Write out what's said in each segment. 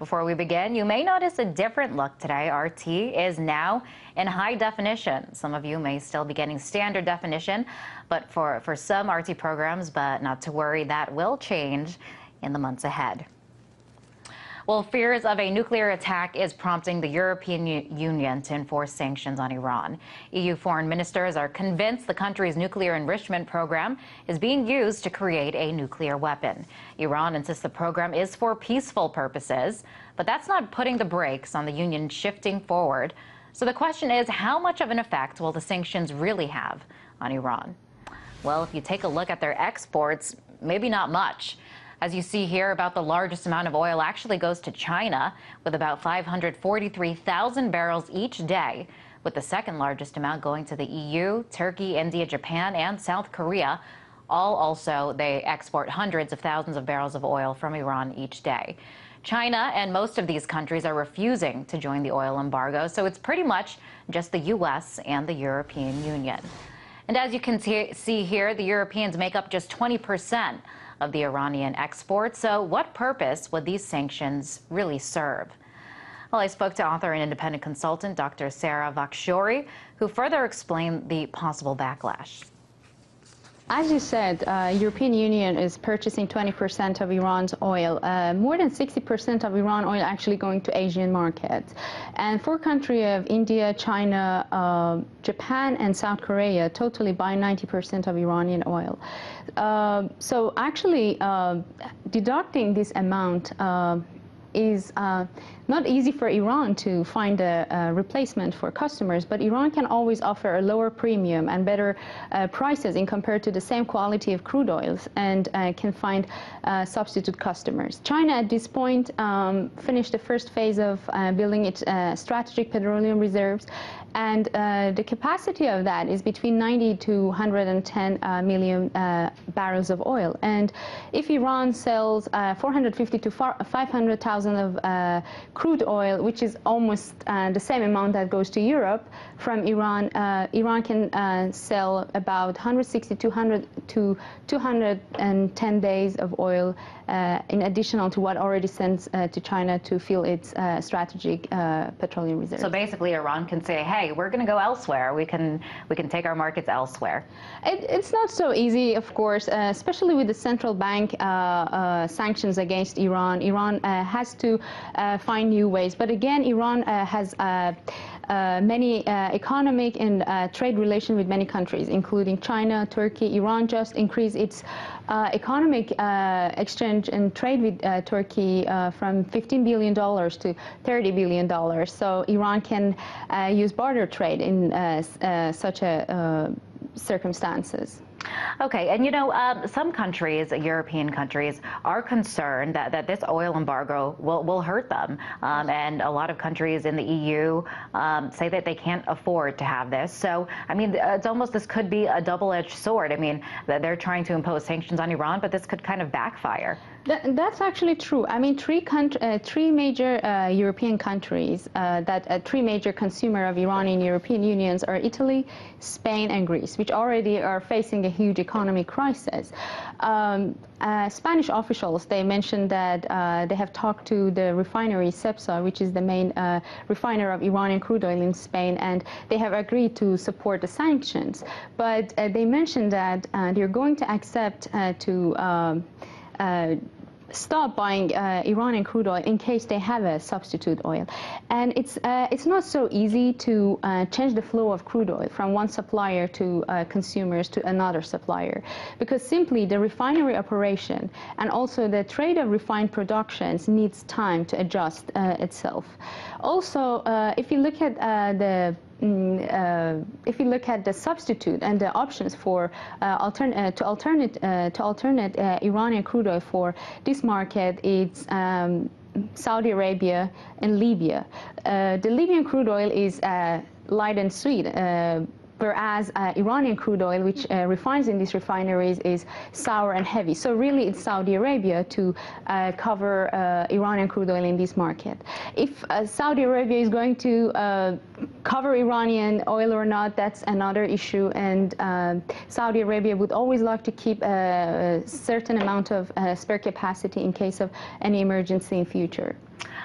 Before we begin, you may notice a different look today. RT is now in high definition. Some of you may still be getting standard definition, but for some RT programs, but not to worry, that will change in the months ahead. Well, fears of a nuclear attack is prompting the European Union to enforce sanctions on Iran. EU foreign ministers are convinced the country's nuclear enrichment program is being used to create a nuclear weapon. Iran insists the program is for peaceful purposes, but that's not putting the brakes on the union shifting forward. So the question is, how much of an effect will the sanctions really have on Iran? Well, if you take a look at their exports, maybe not much. As you see here, about the largest amount of oil actually goes to China, with about 543,000 barrels each day, with the second largest amount going to the EU, Turkey, India, Japan, and South Korea. They export hundreds of thousands of barrels of oil from Iran each day. China and most of these countries are refusing to join the oil embargo, so it's pretty much just the U.S. and the European Union. And as you can see here, the Europeans make up just 20% of the Iranian exports. So what purpose would these sanctions really serve? Well, I spoke to author and independent consultant Dr. Sarah Vakshori, who further explained the possible backlash. As you said, European Union is purchasing 20% of Iran's oil. More than 60% of Iran oil actually going to Asian markets. And four countries of India, China, Japan, and South Korea totally buy 90% of Iranian oil. So actually, deducting this amount is not easy for Iran to find a replacement for customers, but Iran can always offer a lower premium and better prices in compared to the same quality of crude oils, and can find substitute customers. China at this point finished the first phase of building its strategic petroleum reserves, and the capacity of that is between 90 to 110 million barrels of oil. And if Iran sells 450 to 500,000 of crude oil, which is almost the same amount that goes to Europe from Iran, Iran can sell about 160 to 210 days of oil in addition to what already sends to China to fill its strategic petroleum reserves. So basically, Iran can say, "Hey, we're going to go elsewhere. We can take our markets elsewhere." It's not so easy, of course, especially with the central bank sanctions against Iran. Iran has to find new ways. But again, Iran has many economic and trade relations with many countries, including China, Turkey. Iran just increased its economic exchange and trade with Turkey from $15 billion to $30 billion. So Iran can use barter trade in such circumstances. Okay, and you know, some countries, European countries, are concerned that this oil embargo will hurt them. And a lot of countries in the EU say that they can't afford to have this. So, I mean, it's almost, this could be a double-edged sword. I mean, they're trying to impose sanctions on Iran, but this could kind of backfire. That's actually true. I mean, three major European countries three major consumer of Iranian European unions are Italy, Spain, and Greece, which already are facing a huge economic crisis. Spanish officials, they mentioned that they have talked to the refinery Cepsa, which is the main refiner of Iranian crude oil in Spain, and they have agreed to support the sanctions. But they mentioned that they're going to accept to stop buying Iranian crude oil in case they have a substitute oil. And it's not so easy to change the flow of crude oil from one supplier to consumers to another supplier, because simply the refinery operation and also the trade of refined productions needs time to adjust itself. Also, if you look at the substitute and the options for alternate Iranian crude oil for this market, it's Saudi Arabia and Libya. The Libyan crude oil is light and sweet, whereas Iranian crude oil, which refines in these refineries, is sour and heavy. So really, it's Saudi Arabia to cover Iranian crude oil in this market. If Saudi Arabia is going to cover Iranian oil or not, that's another issue. And Saudi Arabia would always like to keep a certain amount of spare capacity in case of any emergency in future.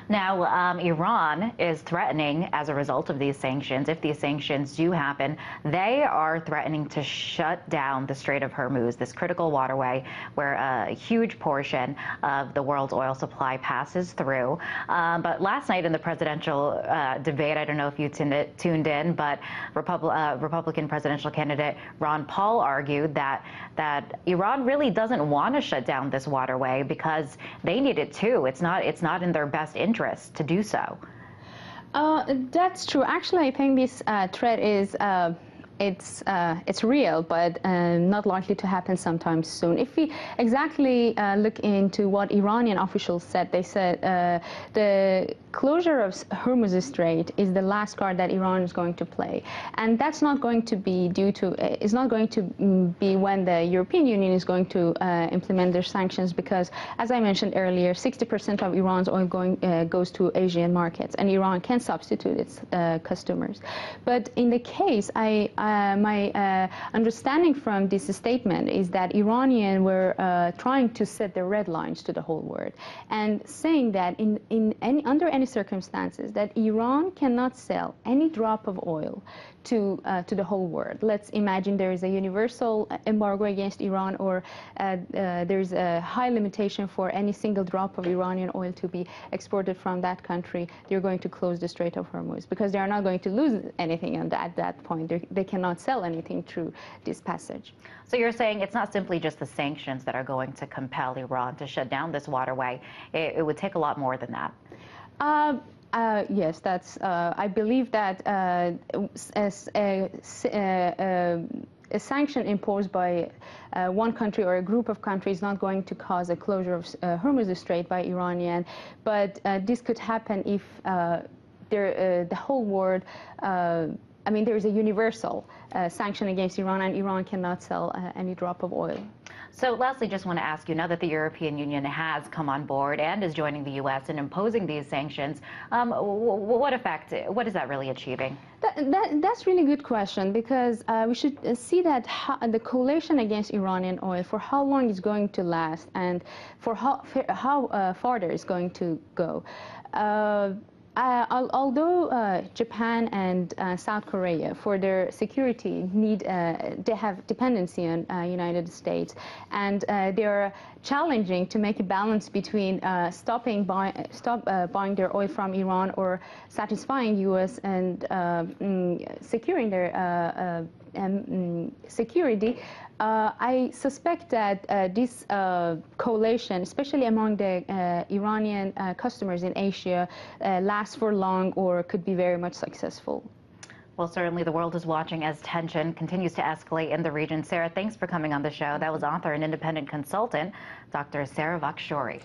Now, Iran is threatening, as a result of these sanctions, if these sanctions do happen, they are threatening to shut down the Strait of Hormuz, this critical waterway where a huge portion of the world's oil supply passes through. But last night in the presidential debate, I don't know if you tuned in, but Republican presidential candidate Ron Paul argued that Iran really doesn't want to shut down this waterway because they need it too. It's not in their best interest to do so. That's true. Actually, I think this threat is it's real, but not likely to happen sometime soon. If we exactly look into what Iranian officials said, they said the closure of Hormuz Strait is the last card that Iran is going to play, and that's not going to be it's not going to be when the European Union is going to implement their sanctions, because, as I mentioned earlier, 60% of Iran's oil goes to Asian markets, and Iran can substitute its customers. But in the case, my understanding from this statement is that Iranians were trying to set the red lines to the whole world, and saying that under any circumstances that Iran cannot sell any drop of oil to the whole world. Let's imagine there is a universal embargo against Iran, or there's a high limitation for any single drop of Iranian oil to be exported from that country. They're going to close the Strait of Hormuz because they are not going to lose anything at that point. They cannot sell anything through this passage. So you're saying it's not simply just the sanctions that are going to compel Iran to shut down this waterway. It would take a lot more than that. Yes, that's. I believe that a sanction imposed by one country or a group of countries is not going to cause a closure of Hormuz Strait by Iranian, but this could happen if the whole world. I mean, there is a universal sanction against Iran, and Iran cannot sell any drop of oil. So lastly, just want to ask you, now that the European Union has come on board and is joining the U.S. in imposing these sanctions, what effect, what is that really achieving? That's really good question, because we should see that the coalition against Iranian oil, for how long it's going to last, and for how farther it's going to go. Although Japan and South Korea, for their security, they have dependency on United States, and they are challenging to make a balance between stop buying their oil from Iran, or satisfying U.S. and securing their security. I suspect that this coalition, especially among the Iranian customers in Asia, lasts for long or could be very much successful. Well, certainly the world is watching as tension continues to escalate in the region. Sarah, thanks for coming on the show. That was author and independent consultant, Dr. Sarah Vakshori.